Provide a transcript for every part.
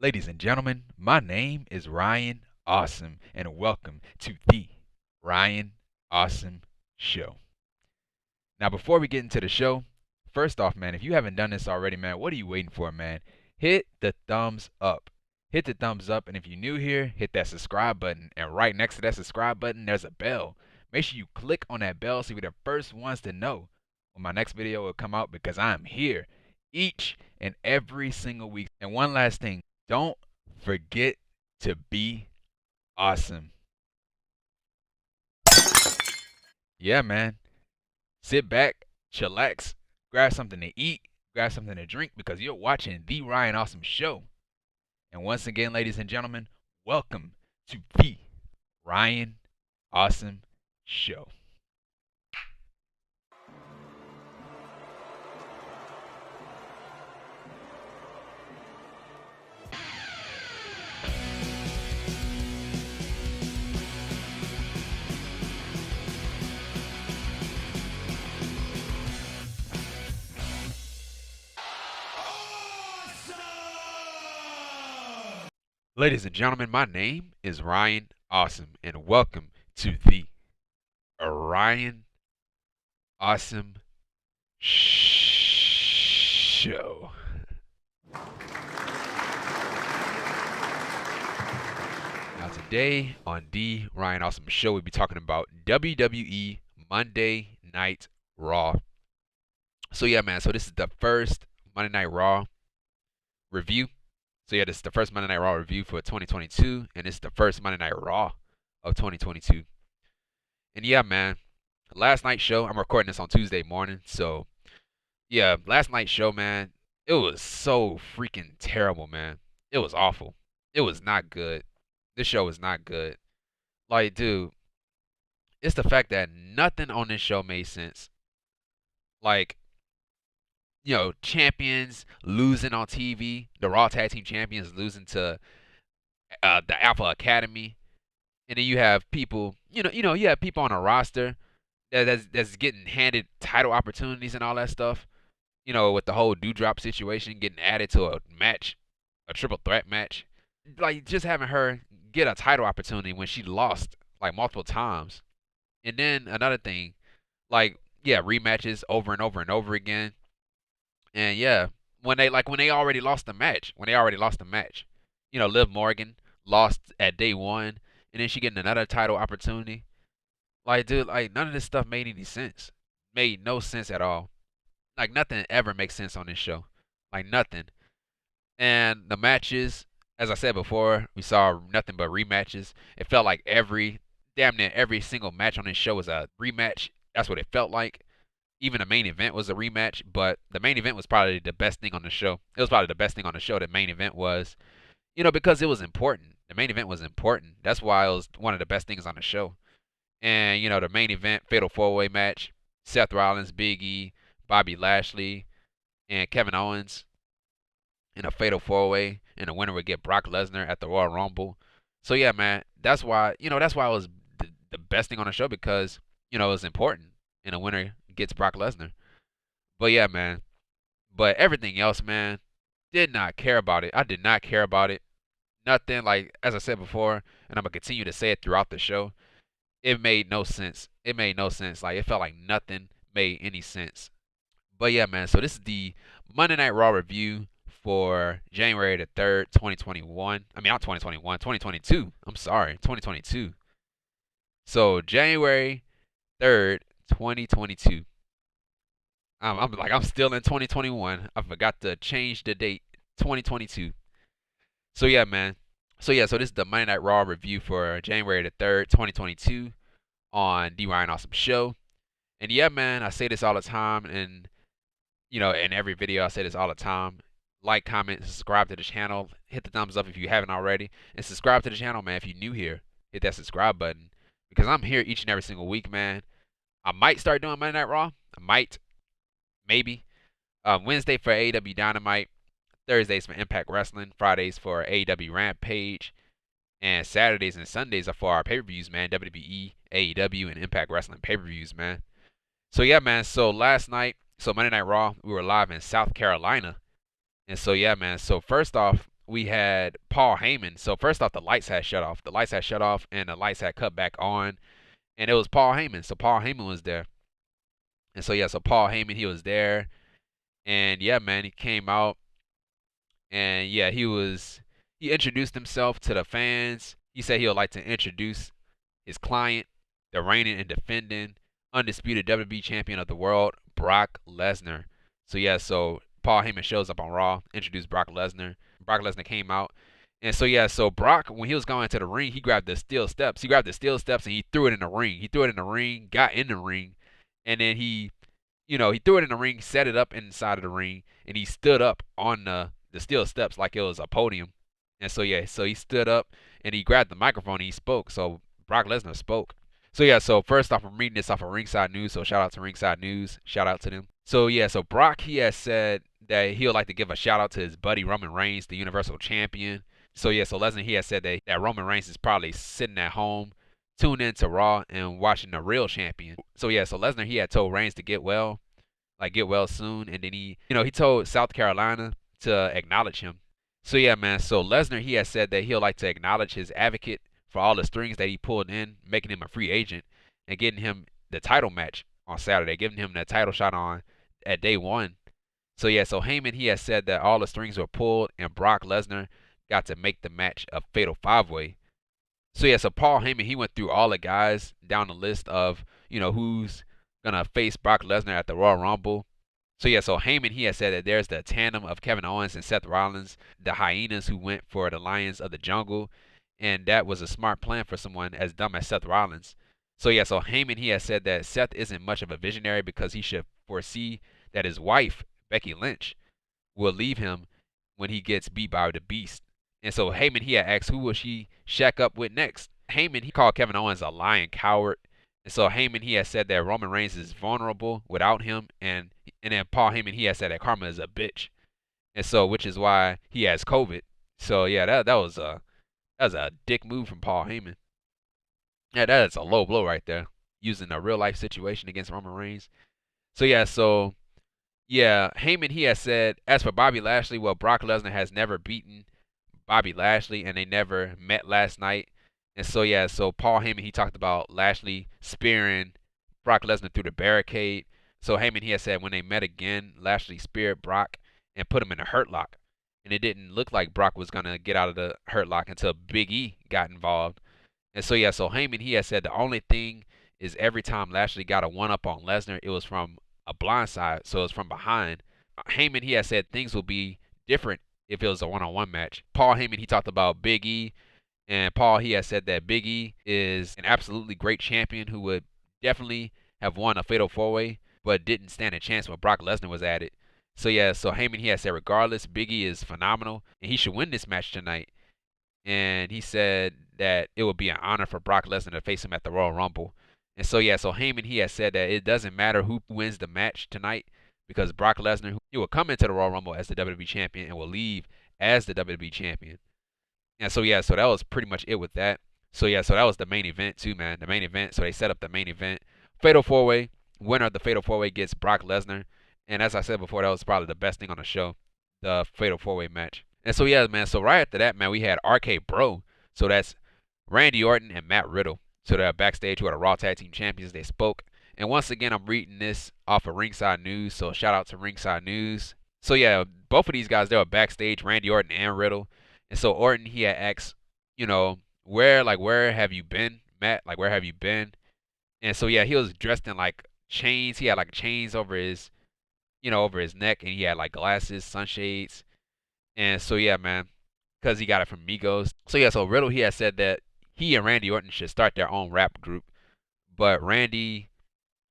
Ladies and gentlemen, my name is Ryan Awesome, and welcome to the Ryan Awesome Show. Now, before we get into the show, first off, man, if you haven't done this already, man, what are you waiting for, man? Hit the thumbs up. Hit the thumbs up, and if you're new here, hit that subscribe button. And right next to that subscribe button, there's a bell. Make sure you click on that bell so you're the first ones to know when my next video will come out because I'm here each and every single week. And one last thing, don't forget to be awesome. Yeah, man. Sit back, chillax, grab something to eat, grab something to drink because you're watching The Ryan Awesome Show. And once again, ladies and gentlemen, welcome to The Ryan Awesome Show. Ladies and gentlemen, my name is Ryan Awesome, and welcome to the Ryan Awesome Show. Now, today on the Ryan Awesome Show, we'll be talking about WWE Monday Night Raw. So, yeah, man, so this is the first Monday Night Raw review. So yeah, this is the first Monday Night Raw review for 2022, and it's the first Monday Night Raw of 2022. And yeah, man, last night's show, I'm recording this on Tuesday morning, so yeah, last night's show, man, it was so freaking terrible, man. It was awful. It was not good. This show was not good. Like, dude, it's the fact that nothing on this show made sense. Like, you know, champions losing on TV, the Raw Tag Team Champions losing to the Alpha Academy, and then you have people, you have people on a roster that's getting handed title opportunities and all that stuff. You know, with the whole Doudrop situation getting added to a match, a triple threat match, like just having her get a title opportunity when she lost like multiple times, and then another thing, like yeah, rematches over and over and over again. And yeah, when they already lost the match, you know, Liv Morgan lost at day one, and then she getting another title opportunity. Like, dude, like none of this stuff made any sense. Made no sense at all. Like nothing ever makes sense on this show. Like nothing. And the matches, as I said before, we saw nothing but rematches. It felt like damn near every single match on this show was a rematch. That's what it felt like. Even the main event was a rematch, but the main event was probably the best thing on the show. It was probably the best thing on the show, the main event was. You know, because it was important. The main event was important. That's why it was one of the best things on the show. And, you know, the main event, Fatal 4-Way match, Seth Rollins, Big E, Bobby Lashley, and Kevin Owens in a Fatal 4-Way, and the winner would get Brock Lesnar at the Royal Rumble. So, yeah, man, that's why it was the best thing on the show because, you know, it was important. And the winner gets Brock Lesnar. But yeah, man. But everything else, man, did not care about it. I did not care about it. Nothing, like, as I said before, and I'm going to continue to say it throughout the show, it made no sense. It made no sense. Like, it felt like nothing made any sense. But yeah, man, so this is the Monday Night Raw review for January the 3rd, 2021. I mean, not 2021, 2022. I'm sorry, 2022. So, January 3rd, 2022. I'm still in 2021. I forgot to change the date. 2022. So yeah, man. So this is the Monday Night Raw review for January the 3rd, 2022 on The Ryan Awesome Show. And yeah, man, I say this all the time, and you know, in every video I say this all the time. Like, comment, subscribe to the channel, hit the thumbs up if you haven't already, and subscribe to the channel, man. If you're new here, hit that subscribe button because I'm here each and every single week, man. I might start doing Monday Night Raw. I might. Maybe. Wednesday for AEW Dynamite. Thursdays for Impact Wrestling. Fridays for AEW Rampage. And Saturdays and Sundays are for our pay-per-views, man. WWE, AEW, and Impact Wrestling pay-per-views, man. So, yeah, man. So, last night, Monday Night Raw, we were live in South Carolina. And so, yeah, man. So, first off, we had Paul Heyman. So first off, the lights had shut off. The lights had shut off, and the lights had cut back on, and it was Paul Heyman. So Paul Heyman was there, and so yeah, so Paul Heyman, he was there, and yeah, man, he came out, and yeah, he introduced himself to the fans. He said he would like to introduce his client, the reigning and defending undisputed WWE champion of the world, Brock Lesnar. So yeah, so Paul Heyman shows up on Raw, introduced Brock Lesnar. Brock Lesnar came out. And so yeah, so Brock, when he was going to the ring, he grabbed the steel steps. He grabbed the steel steps and he threw it in the ring. He threw it in the ring, got in the ring, and then he threw it in the ring, set it up inside of the ring, and he stood up on the steel steps like it was a podium. And so yeah, so he stood up and he grabbed the microphone and he spoke. So Brock Lesnar spoke. So yeah, so first off, I'm reading this off of Ringside News. So shout out to Ringside News. Shout out to them. So yeah, so Brock, he has said that he would like to give a shout out to his buddy Roman Reigns, the Universal Champion. So yeah, so Lesnar, he has said that Roman Reigns is probably sitting at home, tuned into Raw and watching the real champion. So yeah, so Lesnar, he had told Reigns to get well soon, and then he told South Carolina to acknowledge him. So yeah, man, so Lesnar, he has said that he'll like to acknowledge his advocate for all the strings that he pulled in, making him a free agent and getting him the title match on Saturday, giving him that title shot on at day one. So yeah, so Heyman, he has said that all the strings were pulled and Brock Lesnar got to make the match a fatal 5-way. So yeah, so Paul Heyman, he went through all the guys down the list of, who's gonna face Brock Lesnar at the Royal Rumble. So yeah, so Heyman, he has said that there's the tandem of Kevin Owens and Seth Rollins, the hyenas who went for the Lions of the Jungle, and that was a smart plan for someone as dumb as Seth Rollins. So yeah, so Heyman, he has said that Seth isn't much of a visionary because he should foresee that his wife, Becky Lynch, will leave him when he gets beat by the Beast. And so Heyman, he had asked who will she shack up with next. Heyman, he called Kevin Owens a lying coward. And so Heyman, he has said that Roman Reigns is vulnerable without him, and then Paul Heyman, he has said that Karma is a bitch, and so which is why he has COVID. So yeah, that was a dick move from Paul Heyman. Yeah, that is a low blow right there, using a real life situation against Roman Reigns. So yeah, Heyman, he has said, as for Bobby Lashley, well, Brock Lesnar has never beaten Bobby Lashley, and they never met last night. And so yeah, so Paul Heyman, he talked about Lashley spearing Brock Lesnar through the barricade. So Heyman, he has said when they met again, Lashley speared Brock and put him in a hurt lock. And it didn't look like Brock was going to get out of the hurt lock until Big E got involved. And so yeah, so Heyman, he has said the only thing is every time Lashley got a one-up on Lesnar, it was from a blind side, so it was from behind. Heyman, he has said things will be different if it was a one-on-one match. Paul Heyman, he talked about Big E. And Paul, he has said that Big E is an absolutely great champion who would definitely have won a fatal 4-way, but didn't stand a chance when Brock Lesnar was at it. So yeah, so Heyman, he has said regardless, Big E is phenomenal, and he should win this match tonight. And he said that it would be an honor for Brock Lesnar to face him at the Royal Rumble. And so yeah, so Heyman, he has said that it doesn't matter who wins the match tonight, because Brock Lesnar, he will come into the Royal Rumble as the WWE champion and will leave as the WWE champion. And so yeah, so that was pretty much it with that. So yeah, so that was the main event too, man. The main event. So they set up the main event. Fatal 4-way. Winner of the Fatal 4-way gets Brock Lesnar. And as I said before, that was probably the best thing on the show, the Fatal 4-way match. And so yeah, man. So right after that, man, we had RK Bro. So that's Randy Orton and Matt Riddle. So they're backstage, who are the Raw Tag Team Champions. They spoke. And once again, I'm reading this off of Ringside News. So shout out to Ringside News. So yeah, both of these guys, they were backstage, Randy Orton and Riddle. And so Orton, he had asked, where have you been, Matt? Like, where have you been? And so yeah, he was dressed in like chains. He had like chains over his, over his neck, and he had like glasses, sunshades. And so yeah, man, because he got it from Migos. So yeah, so Riddle, he had said that he and Randy Orton should start their own rap group. But Randy,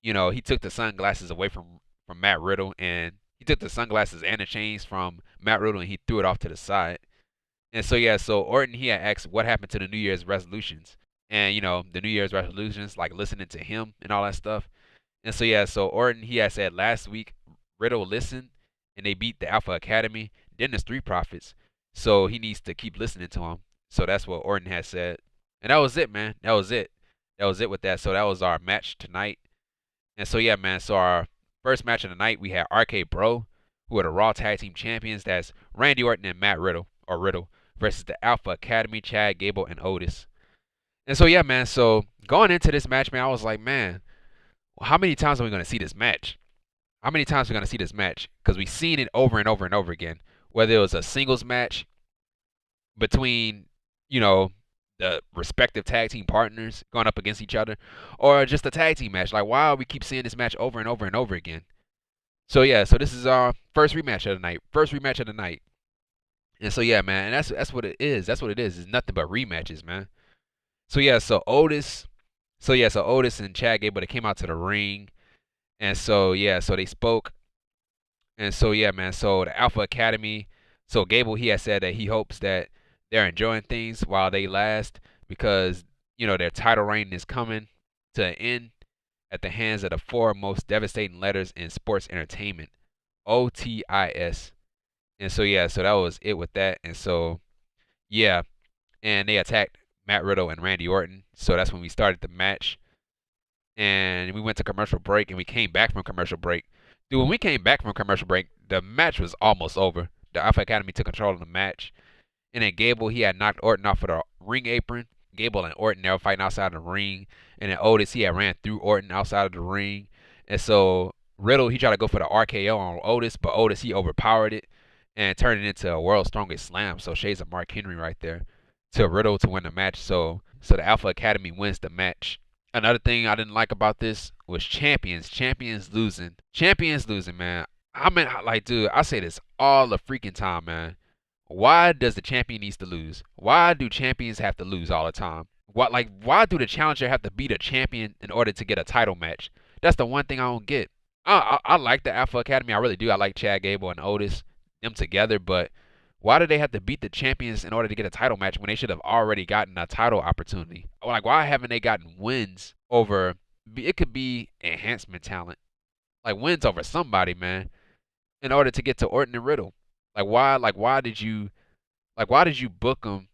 he took the sunglasses away from Matt Riddle, and he took the sunglasses and the chains from Matt Riddle, and he threw it off to the side. And so yeah, so Orton, he had asked what happened to the New Year's resolutions, and the New Year's resolutions, like listening to him and all that stuff. And so yeah, so Orton, he had said last week Riddle listened and they beat the Alpha Academy, then the Street Profits, so he needs to keep listening to him. So that's what Orton had said, and that was it, man. That was it with that. So that was our match tonight. And so yeah, man, so our first match of the night, we had RK Bro, who are the Raw Tag Team Champions. That's Randy Orton and Matt Riddle. or Riddle versus the Alpha Academy, Chad, Gable, and Otis. And so yeah, man. So going into this match, man, I was like, man, how many times are we gonna see this match? How many times are we gonna see this match? Because we've seen it over and over and over again. Whether it was a singles match between, you know, the respective tag team partners going up against each other, or just a tag team match. Like, why do we keep seeing this match over and over and over again? So yeah, so this is our first rematch of the night. First rematch of the night. And so yeah, man, and that's what it is. That's what it is. It's nothing but rematches, man. So yeah, so Otis. So Otis and Chad Gable, they came out to the ring. And so yeah, so they spoke. And so yeah, man, so the Alpha Academy, so Gable, he has said that he hopes that they're enjoying things while they last, because, you know, their title reign is coming to an end at the hands of the four most devastating letters in sports entertainment, OTIS. And so yeah, so that was it with that. And so yeah, and they attacked Matt Riddle and Randy Orton. So that's when we started the match. And we went to commercial break, and we came back from commercial break. Dude, when we came back from commercial break, the match was almost over. The Alpha Academy took control of the match. And then Gable, he had knocked Orton off of the ring apron. Gable and Orton, they were fighting outside the ring. And then Otis, he had ran through Orton outside of the ring. And so Riddle, he tried to go for the RKO on Otis, but Otis, he overpowered it and turned it into a World's Strongest Slam. So shades of Mark Henry right there to Riddle to win the match. So the Alpha Academy wins the match. Another thing I didn't like about this was champions losing. Champions losing, man. I mean, like, dude, I say this all the freaking time, man. Why does the champion needs to lose? Why do champions have to lose all the time? Why do the challenger have to beat a champion in order to get a title match? That's the one thing I don't get. I like the Alpha Academy. I really do. I like Chad Gable and Otis, them together. But why do they have to beat the champions in order to get a title match when they should have already gotten a title opportunity? Like, why haven't they gotten wins over? It could be enhancement talent, like wins over somebody, man, in order to get to Orton and Riddle. Why did you book them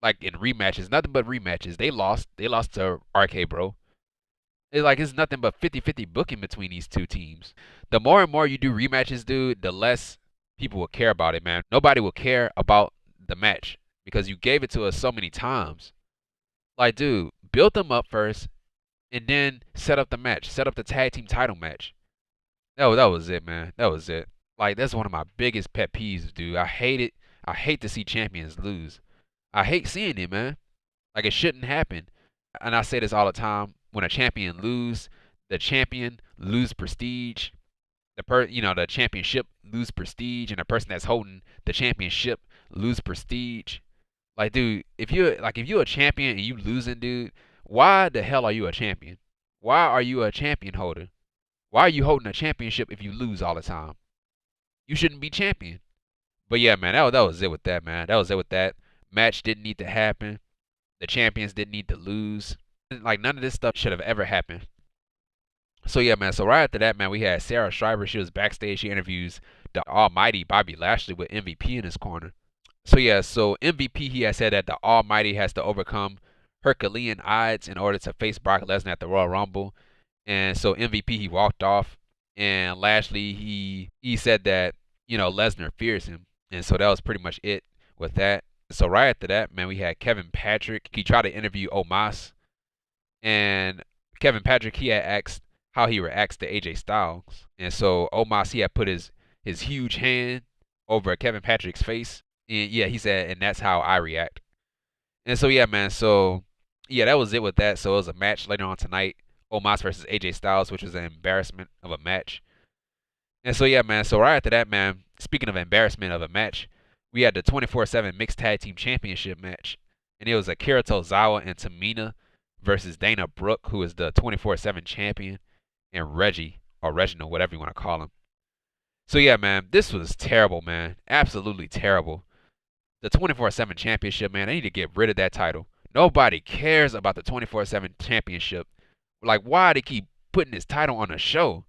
like in rematches? Nothing but rematches. They lost to RK Bro. It's nothing but 50-50 booking between these two teams. The more and more you do rematches, dude, the less people will care about it, man. Nobody will care about the match because you gave it to us so many times. Like, dude, build them up first and then set up the match. Set up the tag team title match. That was it, man. That was it. Like, that's one of my biggest pet peeves, dude. I hate it. I hate to see champions lose. I hate seeing it, man. Like, it shouldn't happen. And I say this all the time. When a champion lose, the champion lose prestige. The championship lose prestige, and the person that's holding the championship lose prestige. Like, dude, if you're a champion and you losing, dude, why the hell are you a champion? Why are you a champion holder? Why are you holding a championship if you lose all the time? You shouldn't be champion. But yeah, man, that was it with that, man. That was it with that. Match didn't need to happen. The champions didn't need to lose. Like, none of this stuff should have ever happened. So yeah, man. So right after that, man, we had Sarah Schreiber. She was backstage. She interviews the almighty Bobby Lashley with MVP in his corner. So yeah, so MVP, he has said that the almighty has to overcome Herculean odds in order to face Brock Lesnar at the Royal Rumble. And so MVP, he walked off. And Lashley, he said that, Lesnar fears him. And so that was pretty much it with that. So right after that, man, we had Kevin Patrick. He tried to interview Omos. And Kevin Patrick, he had asked how he reacts to AJ Styles. And so Omos, he had put his huge hand over Kevin Patrick's face. And yeah, he said, and that's how I react. And so yeah, man, so yeah, that was it with that. So it was a match later on tonight. Omos versus AJ Styles, which was an embarrassment of a match. And so yeah, man, so right after that, man, speaking of embarrassment of a match, we had the 24/7 Mixed Tag Team Championship match. And it was Akira Tozawa and Tamina versus Dana Brooke, who is the 24/7 champion, and Reggie, or Reginald, whatever you want to call him. So yeah, man, this was terrible, man. Absolutely terrible. The 24/7 championship, man, they need to get rid of that title. Nobody cares about the 24/7 championship. Like, why they keep putting this title on a show?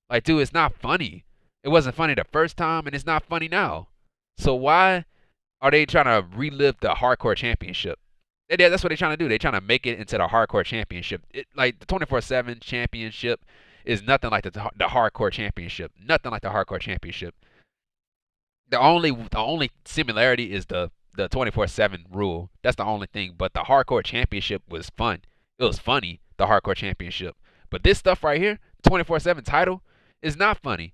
Like, dude, it's not funny. It wasn't funny the first time, and it's not funny now. So why are they trying to relive the hardcore championship? That's what they're trying to do. They're trying to make it into the hardcore championship. Like, the 24/7 championship is nothing like the hardcore championship. Nothing like the hardcore championship. The only similarity is the 24/7 rule. That's the only thing. But the hardcore championship was fun. It was funny, the hardcore championship. But this stuff right here, 24/7 title, is not funny.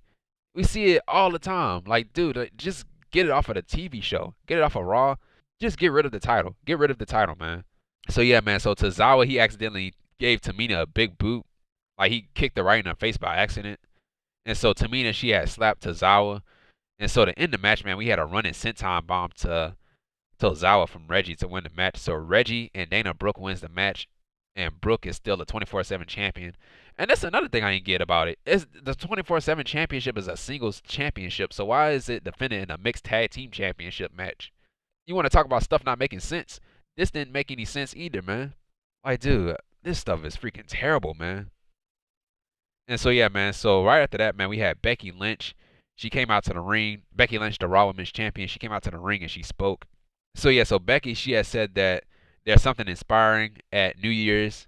We see it all the time. Like, dude, just get it off of the TV show. Get it off of Raw. Just get rid of the title. Get rid of the title, man. So yeah, man. So Tozawa, he accidentally gave Tamina a big boot. Like, he kicked her right in the face by accident. And so Tamina, she had slapped Tozawa. And so to end the match, man, we had a running senton bomb to Tozawa from Reggie to win the match. So Reggie and Dana Brooke wins the match, and Brooke is still the 24/7 champion. And that's another thing I didn't get about it. Is the 24/7 championship is a singles championship, so why is it defended in a mixed tag team championship match? You want to talk about stuff not making sense? This didn't make any sense either, man. Like, dude, this stuff is freaking terrible, man. And so yeah, man. So right after that, man, we had Becky Lynch. She came out to the ring. Becky Lynch, the Raw Women's Champion, she came out to the ring and she spoke. So yeah, so Becky, she has said that there's something inspiring at New Year's,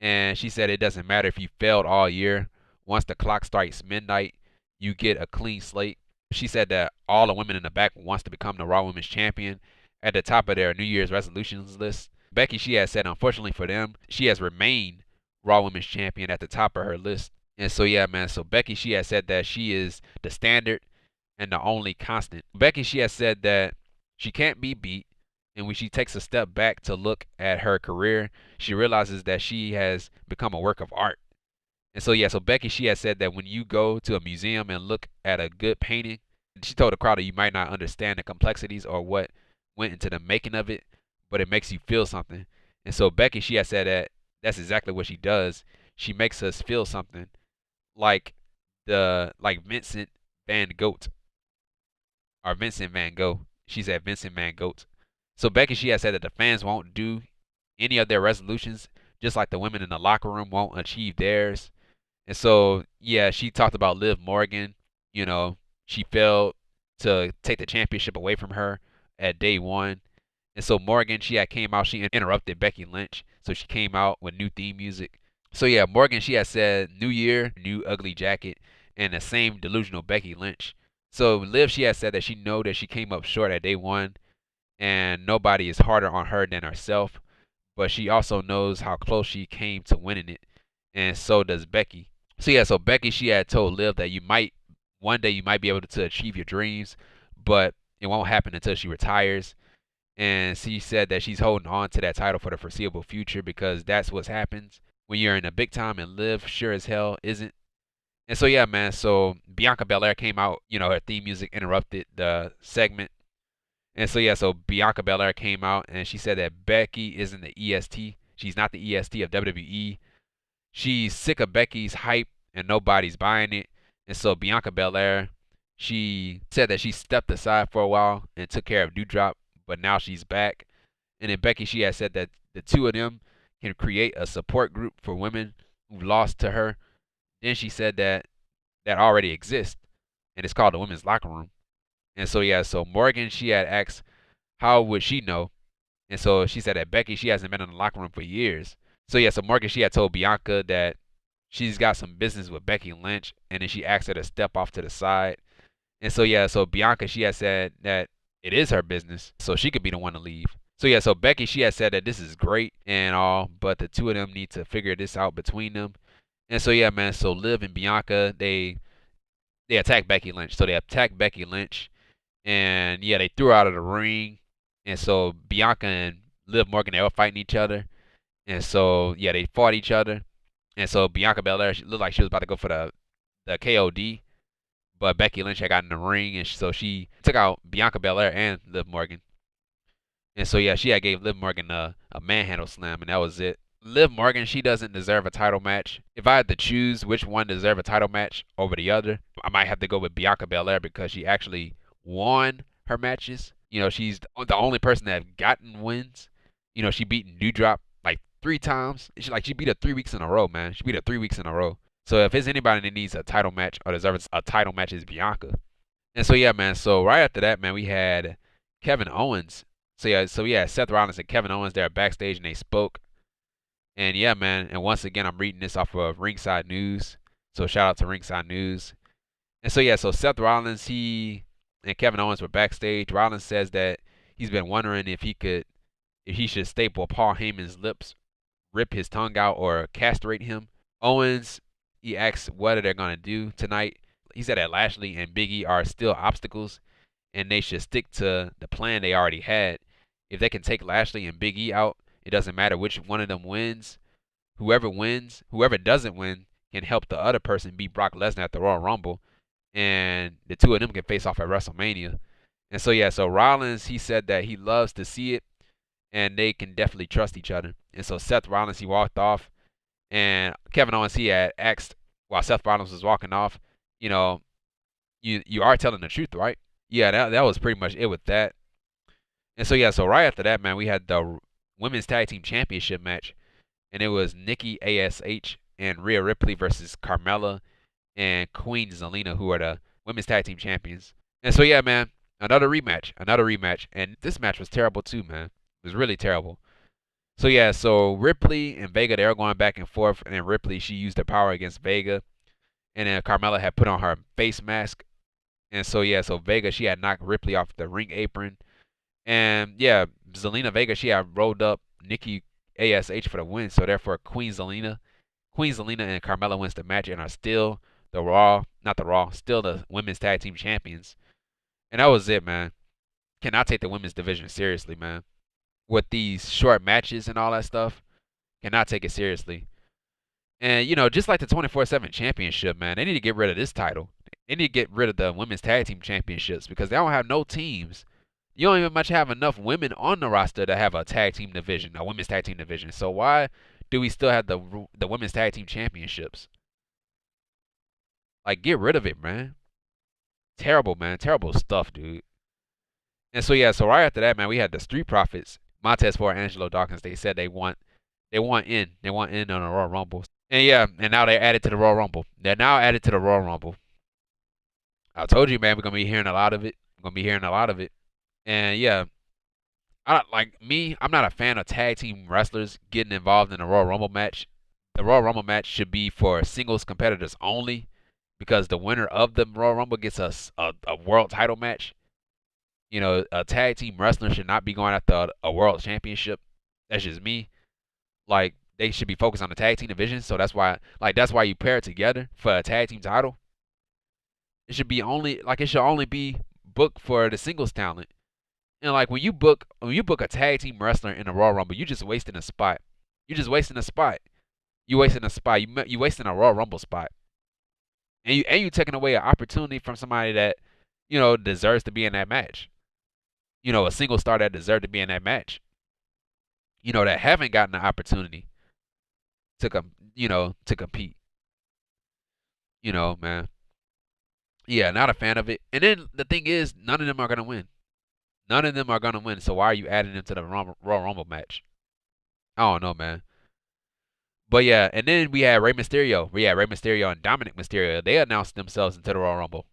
and she said it doesn't matter if you failed all year. Once the clock strikes midnight, you get a clean slate. She said that all the women in the back wants to become the Raw Women's Champion at the top of their New Year's resolutions list. Becky, she has said, unfortunately for them, she has remained Raw Women's Champion at the top of her list. And so yeah, man. So Becky, she has said that she is the standard and the only constant. Becky, she has said that she can't be beat, and when she takes a step back to look at her career, she realizes that she has become a work of art. And so yeah, so Becky, she has said that when you go to a museum and look at a good painting, she told the crowd that you might not understand the complexities or what went into the making of it, but it makes you feel something. And so Becky, she has said that that's exactly what she does. She makes us feel something, like Vincent Van Gogh or Vincent Van Gogh. She said Vincent Van Gogh. So Becky, she has said that the fans won't do any of their resolutions, just like the women in the locker room won't achieve theirs. And so yeah, she talked about Liv Morgan. You know, she failed to take the championship away from her at day one. And so Morgan, she had came out, she interrupted Becky Lynch. So she came out with new theme music. So yeah, Morgan, she had said New Year, new ugly jacket, and the same delusional Becky Lynch. So Liv, she had said that she know that she came up short at day one, and nobody is harder on her than herself. But she also knows how close she came to winning it, and so does Becky. So yeah, so Becky, she had told Liv that one day you might be able to achieve your dreams, but it won't happen until she retires. And she said that she's holding on to that title for the foreseeable future because that's what happens when you're in a big time, and Liv sure as hell isn't. And so yeah, man. So Bianca Belair came out. You know, her theme music interrupted the segment. And so yeah, so Bianca Belair came out and she said that Becky isn't the EST. She's not the EST of WWE. She's sick of Becky's hype and nobody's buying it. And so Bianca Belair, she said that she stepped aside for a while and took care of Doudrop, but now she's back. And then Becky, she has said that the two of them can create a support group for women who lost to her. Then she said that that already exists, and it's called the Women's Locker Room. And so yeah, so Morgan, she had asked how would she know, and so she said that Becky, she hasn't been in the locker room for years. So yeah, so Morgan, she had told Bianca that she's got some business with Becky Lynch, and then she asked her to step off to the side. And so yeah, so Bianca, she had said that it is her business, so she could be the one to leave. So yeah, so Becky, she had said that this is great and all, but the two of them need to figure this out between them. And so yeah, man, so Liv and Bianca, they attacked Becky Lynch. So they attacked Becky Lynch, and yeah, they threw her out of the ring. And so Bianca and Liv Morgan, they were fighting each other. And so yeah, they fought each other. And so Bianca Belair, she looked like she was about to go for the KOD, but Becky Lynch had got in the ring, and so she took out Bianca Belair and Liv Morgan. And so yeah, she had gave Liv Morgan a manhandle slam, and that was it. Liv Morgan, she doesn't deserve a title match. If I had to choose which one deserve a title match over the other, I might have to go with Bianca Belair because she actually won her matches. You know, she's the only person that have gotten wins. You know, she beat Doudrop like 3 times. She beat her 3 weeks in a row, man. She beat her 3 weeks in a row. So if there's anybody that needs a title match or deserves a title match, it's Bianca. And so yeah, man. So right after that, man, we had Kevin Owens. So yeah, Seth Rollins and Kevin Owens there backstage, and they spoke. And yeah, man. And once again, I'm reading this off of Ringside News. So shout out to Ringside News. And so yeah, so Seth Rollins, he and Kevin Owens were backstage. Rollins says that he's been wondering if he should staple Paul Heyman's lips, rip his tongue out, or castrate him. Owens, he asks what are they gonna do tonight. He said that Lashley and Big E are still obstacles, and they should stick to the plan they already had. If they can take Lashley and Big E out, it doesn't matter which one of them wins. Whoever doesn't win can help the other person beat Brock Lesnar at the Royal Rumble, and the two of them can face off at WrestleMania. And so yeah, so Rollins, he said that he loves to see it, and they can definitely trust each other. And so Seth Rollins, he walked off, and Kevin Owens, he had asked while Seth Rollins was walking off, you know, you are telling the truth, right? Yeah, that was pretty much it with that. And so yeah, so right after that, man, we had the Women's Tag Team Championship match, and it was Nikki, A.S.H, and Rhea Ripley versus Carmella and Queen Zelina, who are the Women's Tag Team Champions. And so yeah, man, another rematch, and this match was terrible too, man. It was really terrible. So yeah, so Ripley and Vega, they were going back and forth, and then Ripley, she used her power against Vega, and then Carmella had put on her face mask, and so yeah, so Vega, she had knocked Ripley off the ring apron, and yeah, Zelina Vega, she had rolled up Nikki A.S.H for the win, so therefore Queen Zelina and Carmella wins the match and are still still the Women's Tag Team Champions. And that was it, man. Cannot take the women's division seriously, man. With these short matches and all that stuff, cannot take it seriously. And, just like the 24/7 championship, man, they need to get rid of this title. They need to get rid of the women's tag team championships because they don't have no teams. You don't even much have enough women on the roster to have a tag team division, a women's tag team division. So why do we still have the women's tag team championships? Like, get rid of it, man. Terrible, man. Terrible stuff, dude. And so yeah, so right after that, man, we had the Street Profits, Montez Ford, Angelo, Dawkins. They said they want in on the Royal Rumble. And yeah, and now they're added to the Royal Rumble. They're now added to the Royal Rumble. I told you, man, we're gonna be hearing a lot of it. We're gonna be hearing a lot of it. And yeah, I'm not a fan of tag team wrestlers getting involved in a Royal Rumble match. The Royal Rumble match should be for singles competitors only, because the winner of the Royal Rumble gets us a world title match. A tag team wrestler should not be going after a world championship. That's just me. Like, they should be focused on the tag team division. So that's why you pair it together for a tag team title. It should only be booked for the singles talent. And like when you book a tag team wrestler in the Royal Rumble, you're just wasting a spot. You're just wasting a spot. You wasting a spot. You wasting a Royal Rumble spot. And you taking away an opportunity from somebody that deserves to be in that match. A single star that deserved to be in that match. That haven't gotten the opportunity to compete. Man. Yeah, not a fan of it. And then the thing is, none of them are gonna win. None of them are gonna win. So why are you adding them to the Royal Rumble match? I don't know, man. But yeah, and then we had Rey Mysterio. We had Rey Mysterio and Dominic Mysterio. They announced themselves into the Royal Rumble.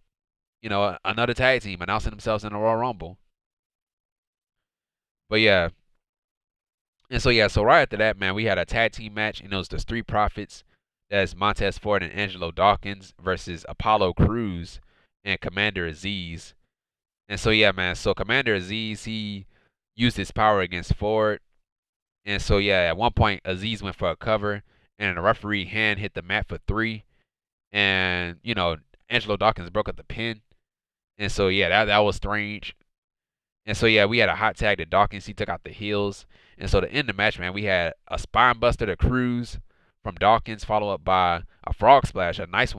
Another tag team announcing themselves in the Royal Rumble. But yeah. And so yeah, so right after that, man, we had a tag team match, and it was the Street Profits. That's Montez Ford and Angelo Dawkins versus Apollo Crews and Commander Azeez. And so yeah, man, so Commander Azeez, he used his power against Ford. And so yeah, at one point Azeez went for a cover, and the referee hand hit the mat for 3. And Angelo Dawkins broke up the pin. And so yeah, that was strange. And so yeah, we had a hot tag to Dawkins. He took out the heels. And so to end the match, man, we had a spine buster to Crews from Dawkins, followed up by a frog splash, a nice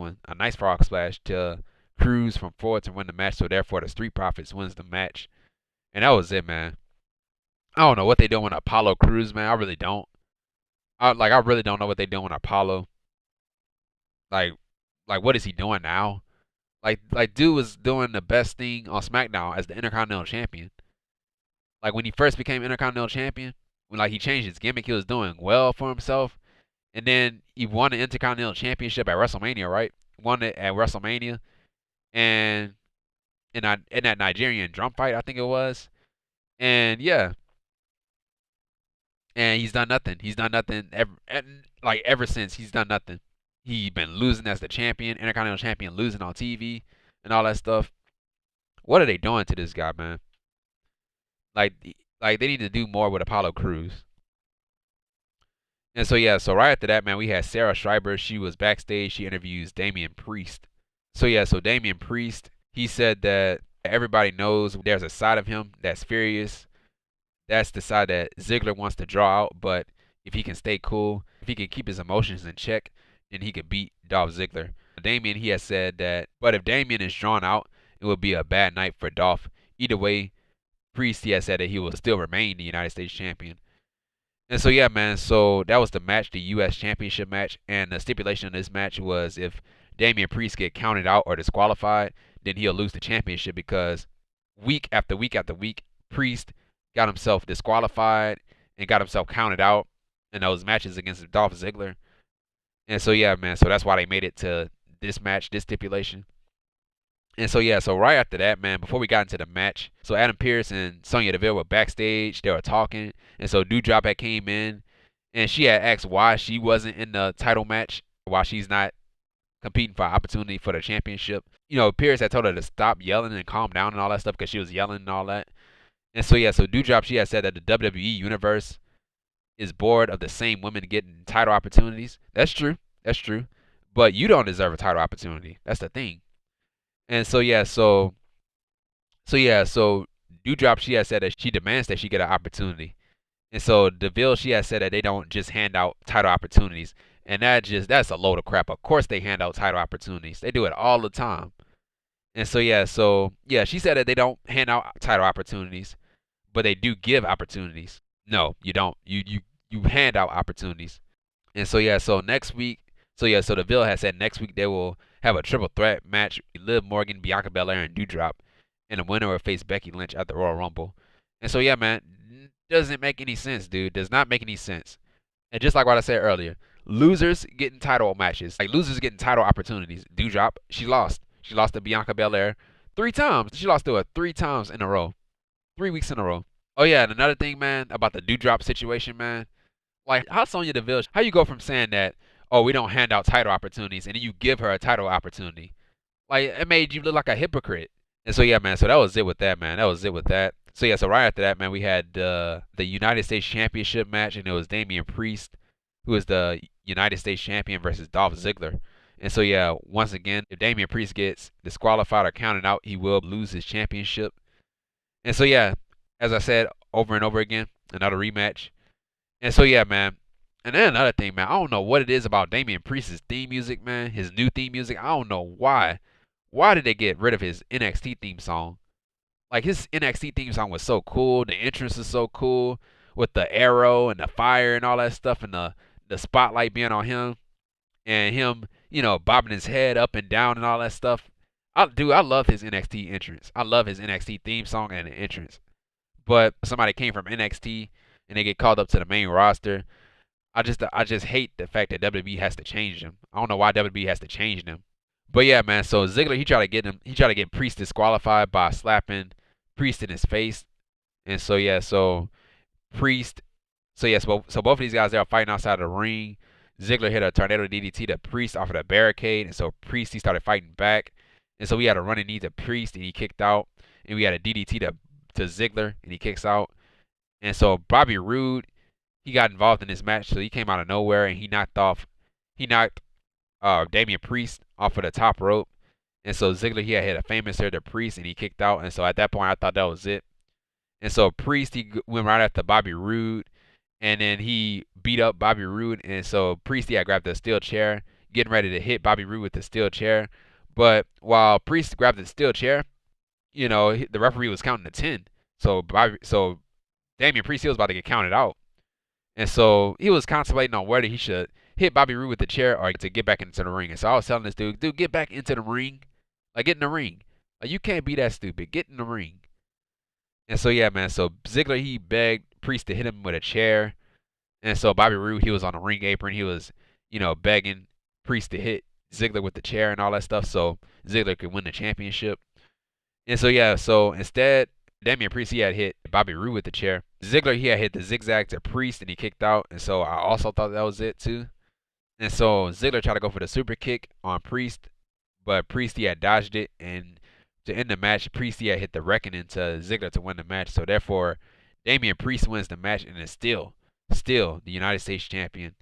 frog splash to Crews from Ford to win the match. So therefore, the Street Profits wins the match. And that was it, man. I don't know what they doing with Apollo Crews, man. I really don't. I really don't know what they doing with Apollo. Like what is he doing now? Like dude was doing the best thing on SmackDown as the Intercontinental Champion. Like when he first became Intercontinental Champion, when he changed his gimmick, he was doing well for himself. And then he won the Intercontinental Championship at WrestleMania, right? Won it at WrestleMania, and in that Nigerian drum fight, I think it was. And yeah, and he's done nothing. He's done nothing ever since. He's done nothing. He's been losing as the champion, Intercontinental Champion, losing on TV and all that stuff. What are they doing to this guy, man? Like, like they need to do more with Apollo Crews. And so yeah, so right after that, man, we had Sarah Schreiber. She was backstage. She interviews Damian Priest. So yeah, so Damian Priest, he said that everybody knows there's a side of him that's furious. That's the side that Ziggler wants to draw out. But if he can stay cool, if he can keep his emotions in check, then he could beat Dolph Ziggler. Damian, he has said that, but if Damian is drawn out, it would be a bad night for Dolph. Either way, Priest, he has said that he will still remain the United States champion. And so yeah, man. So that was the match, the U.S. Championship match, and the stipulation of this match was if Damian Priest get counted out or disqualified, then he'll lose the championship because week after week after week, Priest got himself disqualified and got himself counted out in those matches against Dolph Ziggler. And so yeah, man. So that's why they made it to this match, this stipulation. And so yeah, so right after that, man, before we got into the match, so Adam Pearce and Sonya Deville were backstage. They were talking, and so Doudrop had came in, and she had asked why she wasn't in the title match, why she's not competing for an opportunity for the championship. You know, Pearce had told her to stop yelling and calm down and all that stuff because she was yelling and all that. And so yeah, so Doudrop, she had said that the WWE universe is bored of the same women getting title opportunities. That's true. That's true. But you don't deserve a title opportunity. That's the thing. And so yeah, so Doudrop, she has said that she demands that she get an opportunity. And so DeVille, she has said that they don't just hand out title opportunities. And that's a load of crap. Of course they hand out title opportunities. They do it all the time. And so yeah, she said that they don't hand out title opportunities, but they do give opportunities. No, you don't. You hand out opportunities. And so yeah, so next week, so DeVille has said next week they will have a triple threat match: Liv Morgan, Bianca Belair, and Doudrop, and the winner will face Becky Lynch at the Royal Rumble. And so yeah, man, doesn't make any sense, dude. Does not make any sense. And just like what I said earlier, losers getting title matches, like losers getting title opportunities. Doudrop, she lost. She lost to Bianca Belair 3 times. She lost to her 3 times in a row, 3 weeks in a row. Oh yeah, and another thing, man, about the Doudrop situation, man. Like, how Sonya Deville, how you go from saying that, oh, we don't hand out title opportunities, and then you give her a title opportunity? Like, it made you look like a hypocrite. And so, yeah, man, so that was it with that, man. That was it with that. So, yeah, so right after that, man, we had the United States Championship match, and it was Damian Priest, who is the United States Champion, versus Dolph Ziggler. And so, yeah, once again, if Damian Priest gets disqualified or counted out, he will lose his championship. And so, yeah, as I said over and over again, another rematch. And so yeah, man. And then another thing, man. I don't know what it is about Damian Priest's theme music, man. His new theme music. I don't know why. Why did they get rid of his NXT theme song? Like his NXT theme song was so cool. The entrance is so cool with the arrow and the fire and all that stuff, and the spotlight being on him and him, bobbing his head up and down and all that stuff. I love his NXT entrance. I love his NXT theme song and the entrance. But somebody came from NXT and they get called up to the main roster. I just hate the fact that WWE has to change them. I don't know why WWE has to change them. But yeah, man. So Ziggler, he tried to get Priest disqualified by slapping Priest in his face. And so yeah, so Priest. So yes, so both of these guys, they are fighting outside the ring. Ziggler hit a tornado DDT to Priest off of the barricade, and so Priest, he started fighting back. And so we had a running knee to Priest, and he kicked out. And we had a DDT to Ziggler, and he kicks out. And so Bobby Roode, he got involved in this match, so he came out of nowhere and he knocked Damian Priest off of the top rope. And so Ziggler, he had hit a famous here to Priest, and he kicked out. And so at that point, I thought that was it. And so Priest, he went right after Bobby Roode, and then he beat up Bobby Roode. And so Priest, he had grabbed the steel chair, getting ready to hit Bobby Roode with the steel chair. But while Priest grabbed the steel chair, the referee was counting to 10. So Damian Priest, he was about to get counted out. And so he was contemplating on whether he should hit Bobby Roode with the chair or to get back into the ring. And so I was telling this dude, get back into the ring. Like, get in the ring. Like, you can't be that stupid. Get in the ring. And so, yeah, man. So Ziggler, he begged Priest to hit him with a chair. And so Bobby Roode, he was on the ring apron. He was, begging Priest to hit Ziggler with the chair and all that stuff so Ziggler could win the championship. And so, yeah, so instead, Damian Priest, he had hit Bobby Roode with the chair. Ziggler, he had hit the zigzag to Priest, and he kicked out. And so I also thought that was it, too. And so Ziggler tried to go for the super kick on Priest, but Priest, he had dodged it, and to end the match. Priest he had hit the reckoning to Ziggler to win the match. So therefore, Damian Priest wins the match and is still the United States champion.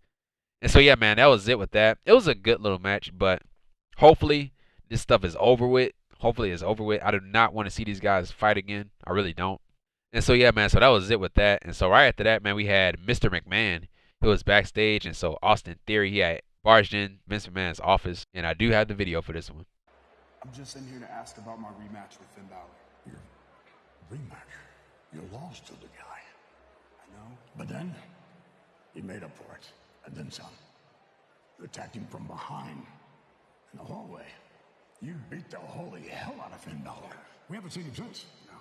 And so yeah, man, that was it with that. It was a good little match, but hopefully this stuff is over with. Hopefully it's over with. I do not want to see these guys fight again. I really don't. And so yeah, man, so that was it with that. And so right after that, man, we had Mr. McMahon who was backstage, and so Austin Theory he had barged in Vince McMahon's office, and I do have the video for this one. I'm just in here to ask about my rematch with Finn Balor. Your rematch? You lost to the guy. I know. But then, he made up for it. And then some. You attacked him from behind. In the hallway. You beat the holy hell out of Finn Balor. We haven't seen him since. No.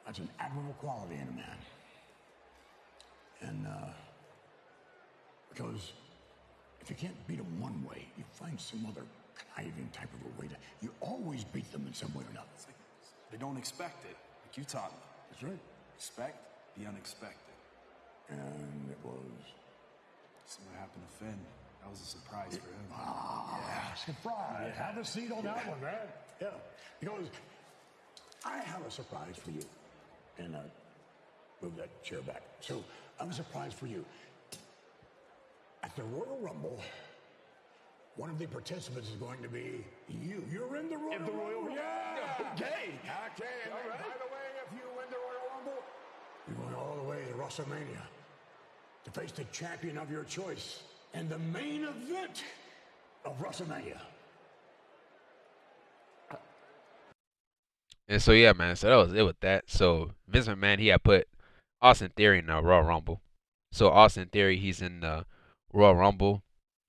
That's an admirable quality in a man. And, because if you can't beat them one way, you find some other conniving type of a way to... You always beat them in some way or another. It's like, they don't expect it, like you taught me. That's right. Expect the unexpected. And it was... See what happened to Finn. That was a surprise for him. Yeah. Surprise. Yeah. Have a seat on that one, man. Yeah. Because I have a surprise for you. And move that chair back. So I have a surprise for you. At the Royal Rumble, one of the participants is going to be you. You're in the Royal Rumble. Yeah. Okay. All right. By the way, if you win the Royal Rumble, you're going all the way to WrestleMania to face the champion of your choice and the main event of WrestleMania. And so yeah, man, so that was it with that. So Vince McMahon he had put Austin Theory in the Royal Rumble. So Austin Theory he's in the Royal Rumble.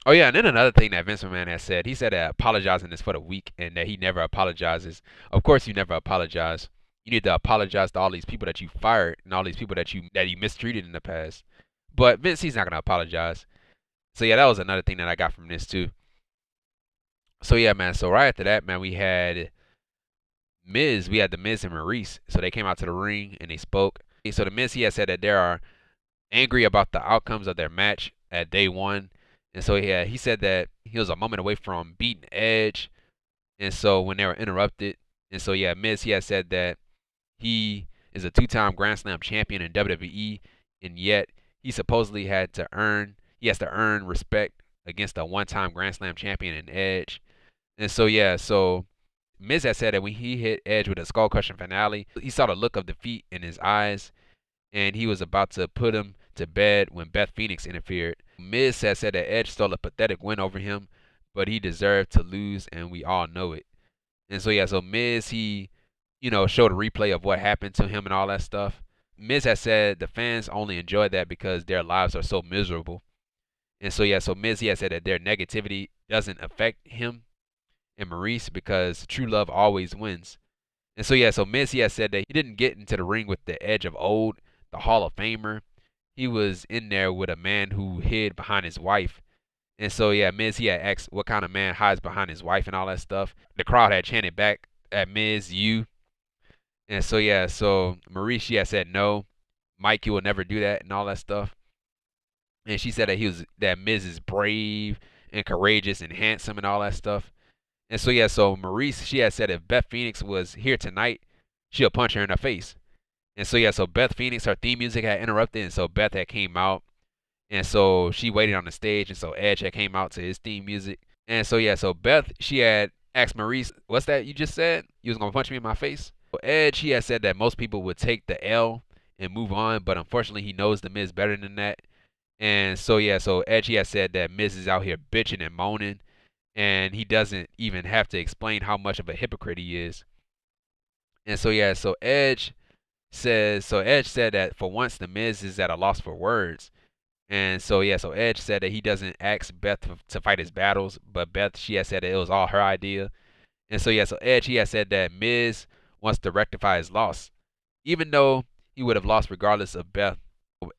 Oh yeah, and then another thing that Vince McMahon has said, he said that apologizing is for the weak and that he never apologizes. Of course you never apologize. You need to apologize to all these people that you fired and all these people that you mistreated in the past. But Vince he's not gonna apologize. So yeah, that was another thing that I got from this too. So yeah, man, so right after that, man, we had the Miz and Maurice. So they came out to the ring and they spoke. So the Miz he had said that they are angry about the outcomes of their match at day one. And so he said that he was a moment away from beating Edge. And so when they were interrupted. And so yeah, Miz he had said that he is a two-time Grand Slam champion in WWE. And yet he supposedly has to earn respect against a one-time Grand Slam champion in Edge. And so yeah, so Miz had said that when he hit Edge with a skull crushing finale, he saw the look of defeat in his eyes, and he was about to put him to bed when Beth Phoenix interfered. Miz had said that Edge stole a pathetic win over him, but he deserved to lose, and we all know it. And so yeah, so Miz he, showed a replay of what happened to him and all that stuff. Miz had said the fans only enjoy that because their lives are so miserable. And so yeah, so Miz he had said that their negativity doesn't affect him and Maurice because true love always wins. And so yeah, so Miz he had said that he didn't get into the ring with the Edge of old, the Hall of Famer. He was in there with a man who hid behind his wife. And so yeah, Miz he had asked what kind of man hides behind his wife and all that stuff. The crowd had chanted back at Miz, you. And so yeah, so Maurice she had said no, Mike you will never do that and all that stuff. And she said that Miz is brave and courageous and handsome and all that stuff. And so yeah, so Maurice she had said if Beth Phoenix was here tonight, she'll punch her in the face. And so yeah, so Beth Phoenix, her theme music had interrupted, and so Beth had came out, and so she waited on the stage, and so Edge had came out to his theme music. And so yeah, so Beth she had asked Maurice, "What's that you just said? You was gonna punch me in my face?" So Edge he had said that most people would take the L and move on, but unfortunately he knows the Miz better than that. And so yeah, so Edge he had said that Miz is out here bitching and moaning. And he doesn't even have to explain how much of a hypocrite he is. And so yeah, so Edge said that for once the Miz is at a loss for words. And so yeah, so Edge said that he doesn't ask Beth to fight his battles, but Beth she had said that it was all her idea. And so yeah, so Edge he had said that Miz wants to rectify his loss, even though he would have lost regardless of Beth.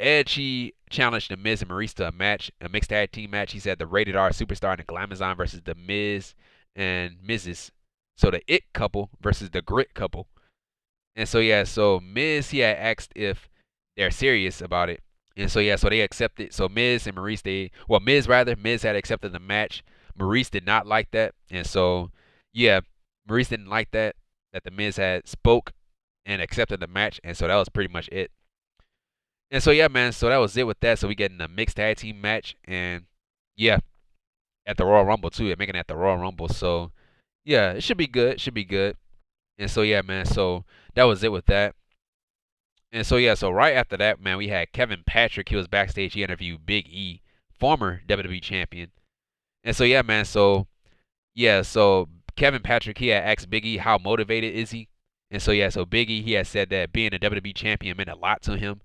Edge he challenged the Miz and Maurice to a match, a mixed tag team match. He said the Rated R Superstar and the Glamazon versus the Miz and Mrs. So the It couple versus the Grit couple. And so yeah, so Miz he had asked if they're serious about it. And so yeah, so they accepted. So Miz and Maurice Miz had accepted the match. Maurice did not like that. And so yeah, Maurice didn't like that the Miz had spoke and accepted the match, and so that was pretty much it. And so yeah, man, so that was it with that. So we getting a mixed tag team match, and yeah, at the Royal Rumble too, and making it at the Royal Rumble. So yeah, it should be good. Should be good. And so yeah, man, so that was it with that. And so yeah, so right after that, man, we had Kevin Patrick. He was backstage. He interviewed Big E, former WWE champion. And so yeah, man, so yeah, so Kevin Patrick, he had asked Big E how motivated is he. And so yeah, so Big E, he had said that being a WWE champion meant a lot to him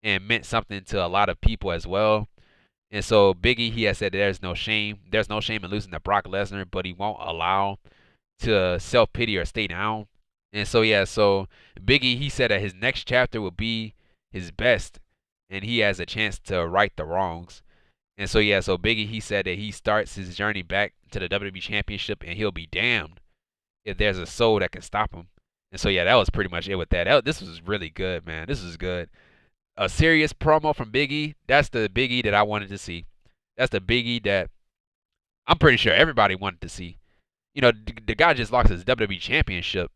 and meant something to a lot of people as well. And so Big E, he has said that there's no shame. There's no shame in losing to Brock Lesnar, but he won't allow to self pity or stay down. And so yeah, so Big E, he said that his next chapter will be his best, and he has a chance to right the wrongs. And so yeah, so Big E, he said that he starts his journey back to the WWE Championship, and he'll be damned if there's a soul that can stop him. And so yeah, that was pretty much it with that. This was really good, man. This was good. A serious promo from Big E. That's the Big E that I wanted to see. That's the Big E that I'm pretty sure everybody wanted to see. You know, the guy just lost his WWE Championship.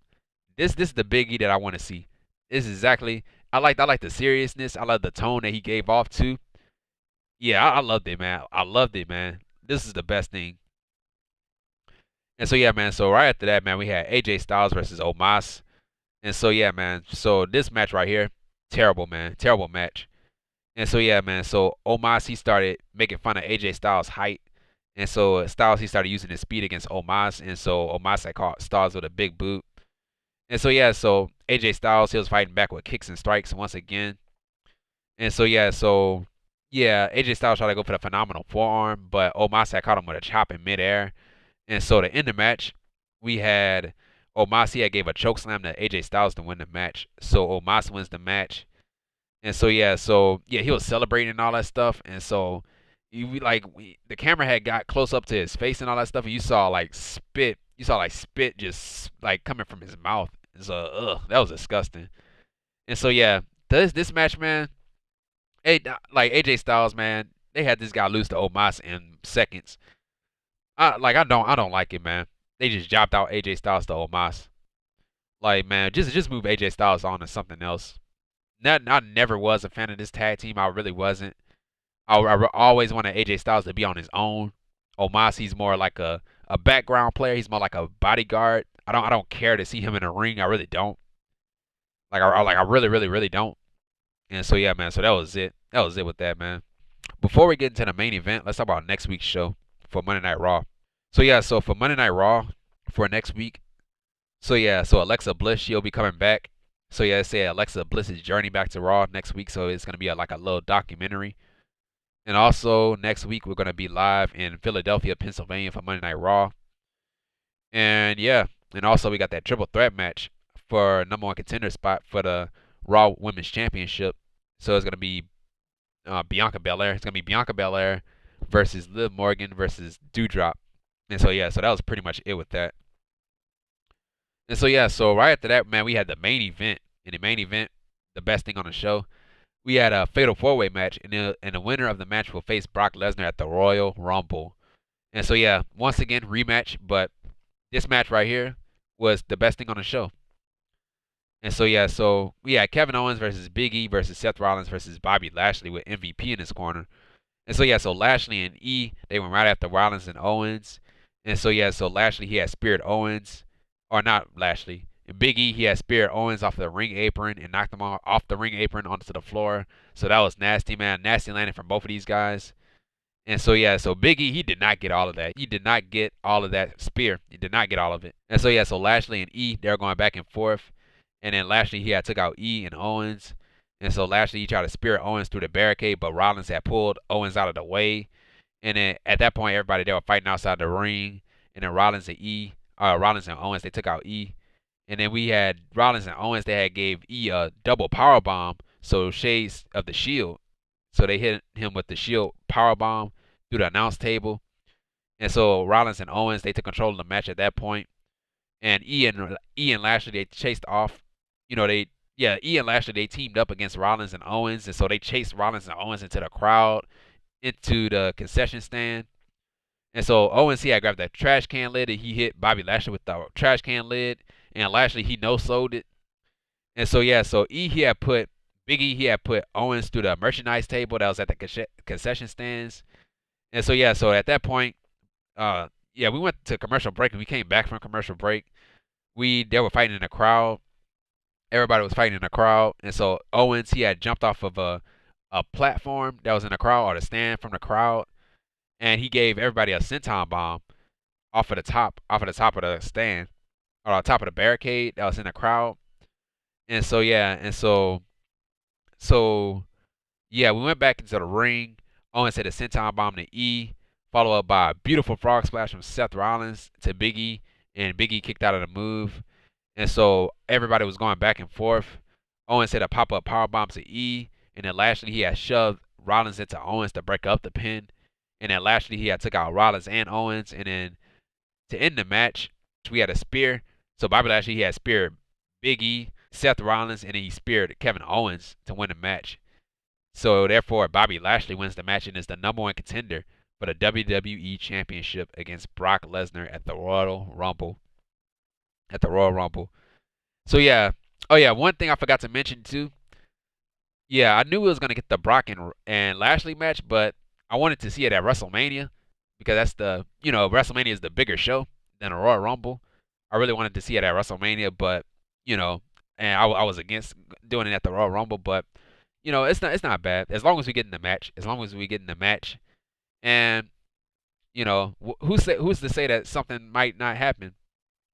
This is the Big E that I want to see. This is exactly. I like the seriousness. I love the tone that he gave off too. Yeah, I loved it, man. I loved it, man. This is the best thing. And so yeah, man. So right after that, man, we had AJ Styles versus Omos. And so yeah, man. So this match right here, terrible, man. Terrible match. And so yeah, man. So Omos, he started making fun of AJ Styles' height. And so Styles, he started using his speed against Omos. And so Omos had caught Styles with a big boot. And so yeah, so AJ Styles, he was fighting back with kicks and strikes once again. And so yeah, AJ Styles tried to go for the phenomenal forearm, but Omos had caught him with a chop in midair. And so to end the match, we had Omos, he had gave a choke slam to AJ Styles to win the match. So Omos wins the match. And so yeah, he was celebrating and all that stuff. And so the camera had got close up to his face and all that stuff, and you saw like spit just like coming from his mouth. So that was disgusting. And so yeah, this match, man, like AJ Styles, man, they had this guy lose to Omos in seconds. I don't like it, man. They just jobbed out AJ Styles to Omos. Like, man, just move AJ Styles on to something else. I never was a fan of this tag team. I really wasn't. I always wanted AJ Styles to be on his own. Omos, he's more like a background player. He's more like a bodyguard. I don't care to see him in a ring. I really don't. I really don't. And so yeah, man. So that was it. That was it with that, man. Before we get into the main event, let's talk about next week's show for Monday Night Raw. So yeah, so for Monday Night Raw for next week. So yeah, so Alexa Bliss, she'll be coming back. So yeah, say Alexa Bliss's journey back to Raw next week. So it's gonna be like a little documentary. And also next week we're gonna be live in Philadelphia, Pennsylvania for Monday Night Raw. And yeah, and also we got that triple threat match for number one contender spot for the Raw Women's Championship. So it's gonna be Bianca Belair. It's gonna be Bianca Belair versus Liv Morgan versus Doudrop. And so yeah, so that was pretty much it with that. And so yeah, so right after that, man, we had the main event. In the main event, the best thing on the show, we had a fatal four-way match, and the winner of the match will face Brock Lesnar at the Royal Rumble. And so yeah, once again rematch, but this match right here was the best thing on the show. And so yeah, so we had Kevin Owens versus Big E versus Seth Rollins versus Bobby Lashley with MVP in his corner. And so yeah, so Lashley and E, they went right after Rollins and Owens. And so yeah, so Lashley, he had speared Owens, or not Lashley. And Big E, he had speared Owens off the ring apron and knocked him off the ring apron onto the floor. So that was nasty, man. Nasty landing from both of these guys. And so yeah, so Big E, he did not get all of that. He did not get all of that spear. He did not get all of it. And so yeah, so Lashley and E, they're going back and forth. And then Lashley, he had took out E and Owens. And so Lashley, he tried to spear Owens through the barricade, but Rollins had pulled Owens out of the way. And then at that point, everybody, they were fighting outside the ring. And then Rollins and Owens, they took out E. And then we had Rollins and Owens, they had gave E a double power bomb. So shades of the Shield. So they hit him with the Shield power bomb through the announce table. And so Rollins and Owens, they took control of the match at that point. And E and Lashley, they chased off. E and Lashley, they teamed up against Rollins and Owens. And so they chased Rollins and Owens into the crowd, into the concession stand. And so Owens, he had grabbed that trash can lid and he hit Bobby Lashley with the trash can lid. And Lashley, he no-sold it. And so, yeah, so he had put, Big E, he had put Owens through the merchandise table that was at the concession stands. And so, yeah, so at that point, yeah, we went to commercial break and we came back from commercial break. They were fighting in the crowd. Everybody was fighting in the crowd. And so Owens, he had jumped off of a platform that was in the crowd or the stand from the crowd. And he gave everybody a senton bomb off of the top of the stand or on top of the barricade that was in the crowd. And so yeah, so yeah, we went back into the ring. Owens hit a senton bomb to E, followed up by a beautiful frog splash from Seth Rollins to Big E, and Big E kicked out of the move. And so everybody was going back and forth. Owens hit a pop-up powerbomb to E, and then Lashley, he had shoved Rollins into Owens to break up the pin. And then Lashley, he had took out Rollins and Owens. And then to end the match, we had a spear. So Bobby Lashley, he had speared Big E, Seth Rollins, and then he speared Kevin Owens to win the match. So therefore, Bobby Lashley wins the match and is the #1 contender for the WWE Championship against Brock Lesnar at the Royal Rumble. So yeah. Oh yeah, one thing I forgot to mention too. Yeah, I knew we was gonna get the Brock and Lashley match, but I wanted to see it at WrestleMania because that's WrestleMania is the bigger show than a Royal Rumble. I really wanted to see it at WrestleMania, but and I was against doing it at the Royal Rumble, but it's not bad as long as we get in the match. And who's to say that something might not happen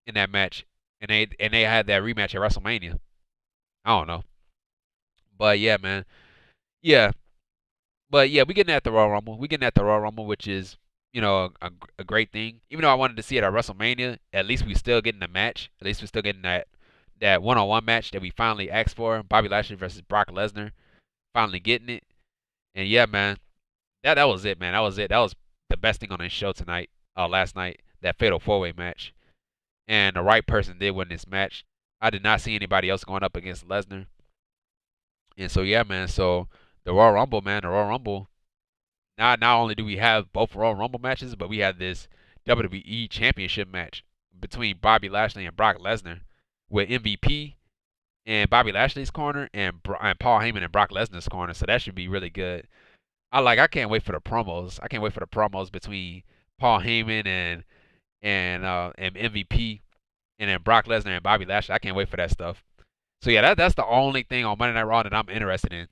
in that match, and they had that rematch at WrestleMania. I don't know, but yeah, man, yeah, but yeah, we getting at the Royal Rumble. We getting at the Royal Rumble, which is a great thing. Even though I wanted to see it at WrestleMania, at least we still getting the match. At least we still getting that one-on-one match that we finally asked for. Bobby Lashley versus Brock Lesnar. Finally getting it. And yeah, man, that was it, man. That was it. That was the best thing on this show tonight. Last night, that Fatal 4-Way match. And the right person did win this match. I did not see anybody else going up against Lesnar. And so yeah, man. So the Royal Rumble, man. The Royal Rumble. Not only do we have both Royal Rumble matches, but we have this WWE Championship match between Bobby Lashley and Brock Lesnar, with MVP in Bobby Lashley's corner and Paul Heyman in Brock Lesnar's corner. So that should be really good. I can't wait for the promos. I can't wait for the promos between Paul Heyman and MVP, and then Brock Lesnar and Bobby Lashley. I can't wait for that stuff. So yeah, that's the only thing on Monday Night Raw that I'm interested in.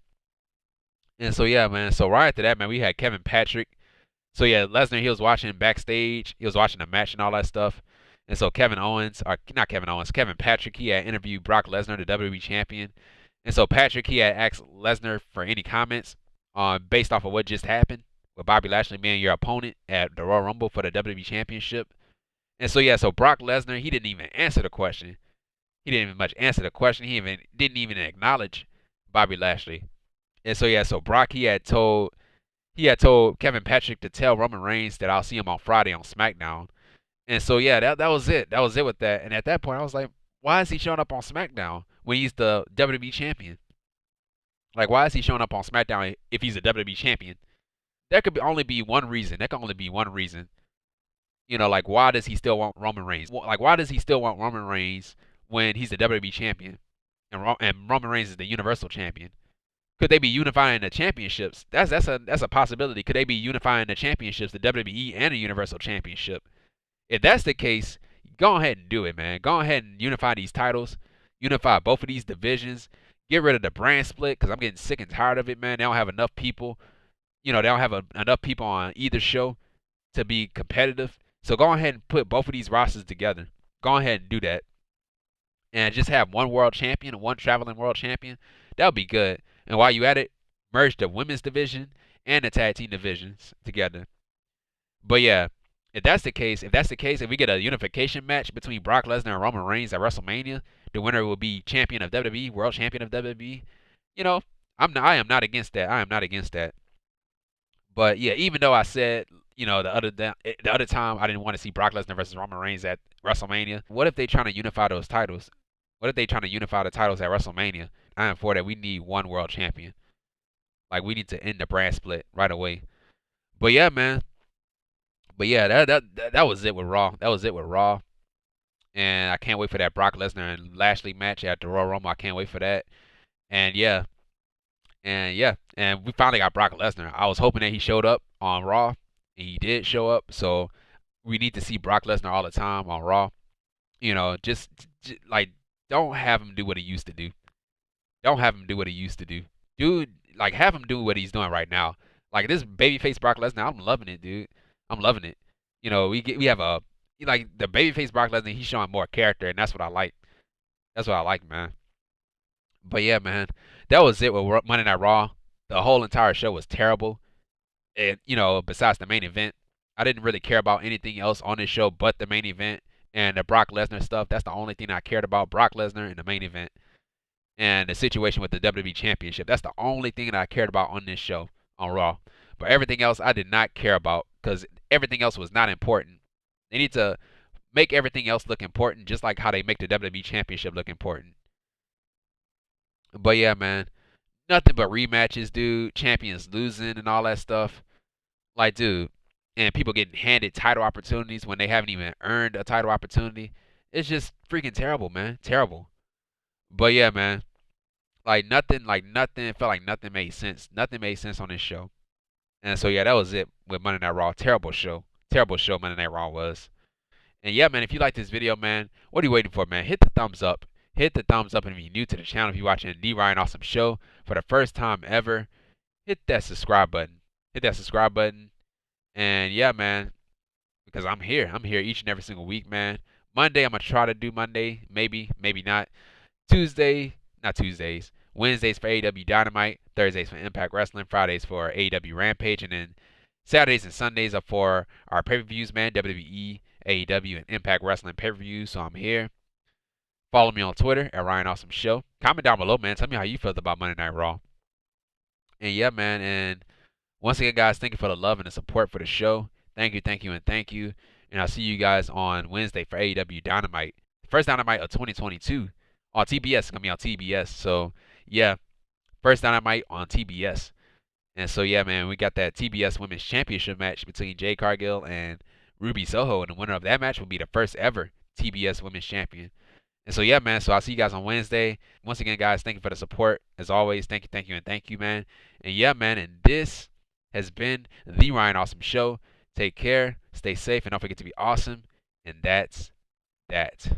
And so yeah, man. So right after that, man, we had Kevin Patrick. So yeah, Lesnar, he was watching backstage. He was watching the match and all that stuff. And so Kevin Patrick, he had interviewed Brock Lesnar, the WWE champion. And so Patrick, he had asked Lesnar for any comments based off of what just happened with Bobby Lashley being your opponent at the Royal Rumble for the WWE championship. And so yeah, so Brock Lesnar, he didn't even answer the question. He didn't even much answer the question. He didn't even acknowledge Bobby Lashley. And so yeah, so Brock, he had told Kevin Patrick to tell Roman Reigns that I'll see him on Friday on SmackDown. And so yeah, that was it. That was it with that. And at that point, I was like, why is he showing up on SmackDown when he's the WWE champion? Like, why is he showing up on SmackDown if he's a WWE champion? There could only be one reason. Like, why does he still want Roman Reigns? Like, why does he still want Roman Reigns when he's the WWE champion and Roman Reigns is the Universal champion? Could they be unifying the championships? That's a possibility. Could they be unifying the championships, the WWE and the Universal Championship? If that's the case, go ahead and do it, man. Go ahead and unify these titles, unify both of these divisions, get rid of the brand split because I'm getting sick and tired of it, man. They don't have enough people. They don't have enough people on either show to be competitive. So go ahead and put both of these rosters together. Go ahead and do that. And just have one world champion and one traveling world champion. That would be good. And while you at it, merge the women's division and the tag team divisions together. But yeah, if that's the case, if we get a unification match between Brock Lesnar and Roman Reigns at WrestleMania, the winner will be champion of WWE, world champion of WWE. I am not against that. But yeah, even though I said, the other time I didn't want to see Brock Lesnar versus Roman Reigns at WrestleMania. What if they trying to unify those titles? What if they trying to unify the titles at WrestleMania? I am for that. We need one world champion. Like, we need to end the brand split right away. But yeah, man. But yeah, that was it with Raw. That was it with Raw. And I can't wait for that Brock Lesnar and Lashley match at the Royal Rumble. I can't wait for that. And yeah, and we finally got Brock Lesnar. I was hoping that he showed up on Raw, and he did show up. So we need to see Brock Lesnar all the time on Raw. You know, just like don't have him do what he used to do. Don't have him do what he used to do. Dude, like have him do what he's doing right now. Like this babyface Brock Lesnar, I'm loving it, dude. I'm loving it. You know, we have a like the babyface Brock Lesnar, he's showing more character, and that's what I like. That's what I like, man. But yeah, man, that was it with Monday Night Raw. The whole entire show was terrible. And you know, besides the main event, I didn't really care about anything else on this show but the main event and the Brock Lesnar stuff. That's the only thing I cared about: Brock Lesnar and the main event, and the situation with the WWE Championship. That's the only thing that I cared about on this show on Raw. But everything else I did not care about because everything else was not important. They need to make everything else look important, just like how they make the WWE Championship look important. But yeah, man, nothing but rematches, dude. Champions losing and all that stuff. Like, dude, and people getting handed title opportunities when they haven't even earned a title opportunity. It's just freaking terrible, man. Terrible. But yeah, man. Like nothing felt like nothing made sense. Nothing made sense on this show. And so yeah, that was it with Monday Night Raw. Terrible show. Terrible show Monday Night Raw was. And yeah, man, if you like this video, man, what are you waiting for, man? Hit the thumbs up. Hit the thumbs up, and if you're new to the channel, if you're watching the Ryan Awesome Show for the first time ever, hit that subscribe button. Hit that subscribe button. And yeah, man, because I'm here. I'm here each and every single week, man. Monday, I'm going to try to do Monday. Maybe, maybe not. Not Tuesdays. Wednesdays for AEW Dynamite. Thursdays for Impact Wrestling. Fridays for AEW Rampage. And then Saturdays and Sundays are for our pay-per-views, man. WWE, AEW, and Impact Wrestling pay-per-views. So I'm here. Follow me on Twitter at Ryan Awesome Show. Comment down below, man. Tell me how you felt about Monday Night Raw. And yeah, man. And once again, guys, thank you for the love and the support for the show. Thank you, thank you, and thank you. And I'll see you guys on Wednesday for AEW Dynamite. The first Dynamite of 2022 on TBS. It's going to be on TBS. So, yeah, first Dynamite on TBS. And so, yeah, man, we got that TBS Women's Championship match between Jade Cargill and Ruby Soho. And the winner of that match will be the first ever TBS Women's Champion. And so, yeah, man, so I'll see you guys on Wednesday. Once again, guys, thank you for the support. As always, thank you, and thank you, man. And yeah, man, and this has been the Ryan Awesome Show. Take care, stay safe, and don't forget to be awesome. And that's that.